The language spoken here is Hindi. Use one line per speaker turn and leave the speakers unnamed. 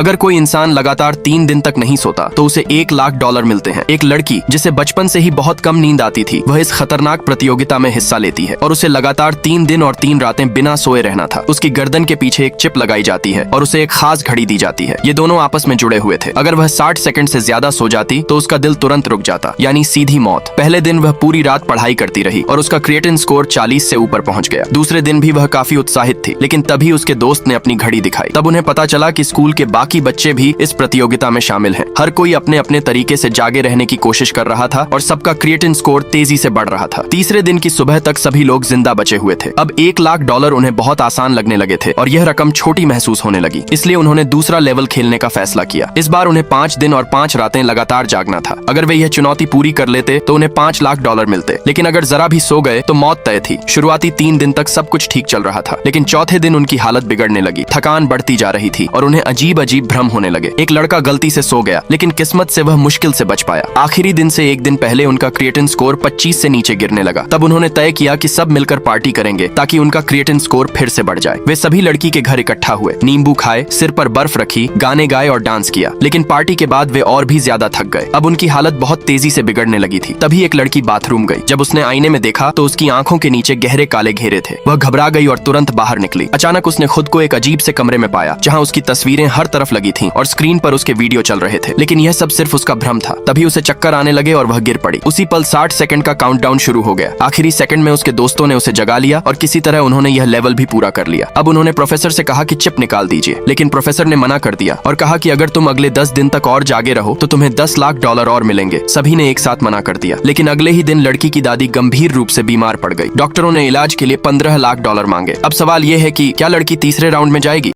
अगर कोई इंसान लगातार 3 दिन तक नहीं सोता तो उसे $1 लाख मिलते हैं। एक लड़की जिसे बचपन से ही बहुत कम नींद आती थी, वह इस खतरनाक प्रतियोगिता में हिस्सा लेती है और उसे लगातार 3 दिन और 3 रातें बिना सोए रहना था। उसकी गर्दन के पीछे एक चिप लगाई जाती है और उसे एक खास घड़ी दी जाती है। ये दोनों आपस में जुड़े हुए थे। अगर वह 60 सेकंड से ज्यादा सो जाती तो उसका दिल तुरंत रुक जाता, यानी सीधी मौत। पहले दिन वह पूरी रात पढ़ाई करती रही और उसका क्रिएटिन स्कोर 40 से ऊपर पहुंच गया। दूसरे दिन भी वह काफी उत्साहित थी, लेकिन तभी उसके दोस्त ने अपनी घड़ी दिखाई। तब उन्हें पता चला कि स्कूल के बाकी बच्चे भी इस प्रतियोगिता में शामिल हैं। हर कोई अपने अपने तरीके से जागे रहने की कोशिश कर रहा था और सबका क्रिएटिन स्कोर तेजी से बढ़ रहा था। तीसरे दिन की सुबह तक सभी लोग जिंदा बचे हुए थे। अब $1 लाख उन्हें बहुत आसान लगने लगे थे और यह रकम छोटी महसूस होने लगी। इसलिए उन्होंने दूसरा लेवल खेलने का फैसला किया। इस बार उन्हें 5 दिन और 5 रातें लगातार जागना था। अगर वे यह चुनौती पूरी कर लेते तो उन्हें $5 लाख मिलते, लेकिन अगर जरा भी सो गए तो मौत तय थी। शुरुआती 3 दिन तक सब कुछ ठीक चल रहा था, लेकिन चौथे दिन उनकी हालत बिगड़ने लगी। थकान बढ़ती जा रही थी और उन्हें अजीब अजीब भ्रम होने लगे। एक लड़का गलती से सो गया, लेकिन किस्मत से वह मुश्किल से बच पाया। आखिरी दिन से एक दिन पहले उनका क्रिएटिन स्कोर 25 से नीचे गिरने लगा। तब उन्होंने तय किया कि सब मिलकर पार्टी करेंगे ताकि उनका क्रिएटिन स्कोर फिर से बढ़ जाए। वे सभी लड़की के घर इकट्ठा हुए, नींबू खाए, सिर पर बर्फ रखी, गाने गाए और डांस किया। लेकिन पार्टी के बाद वे और भी ज्यादा थक गए। अब उनकी हालत बहुत तेजी से बिगड़ने लगी थी। तभी एक लड़की बाथरूम गई। जब उसने आईने में देखा तो उसकी आंखों के नीचे गहरे काले घेरे थे। वह घबरा गई और तुरंत बाहर निकली। अचानक उसने खुद को एक अजीब से कमरे में पाया, जहां उसकी तस्वीरें हर तरफ लगी थीं और स्क्रीन पर उसके वीडियो चल रहे थे। लेकिन यह सब सिर्फ उसका भ्रम था। तभी उसे चक्कर आने लगे और वह गिर पड़ी। उसी पल 60 सेकंड का काउंटडाउन शुरू हो गया। आखिरी सेकंड में उसके दोस्तों ने उसे जगा लिया और किसी तरह उन्होंने यह लेवल भी पूरा कर लिया। अब उन्होंने प्रोफेसर से कहा कि चिप निकाल दीजिए, लेकिन प्रोफेसर ने मना कर दिया और कहा कि अगर तुम अगले 10 दिन तक और जागे रहो तो तुम्हें $10 लाख और मिलेंगे। सभी ने एक साथ मना कर दिया। लेकिन अगले ही दिन लड़की की दादी गंभीर रूप से बीमार पड़ गई। डॉक्टरों ने इलाज के लिए $15 लाख मांगे। अब सवाल यह है कि क्या लड़की तीसरे राउंड में जाएगी?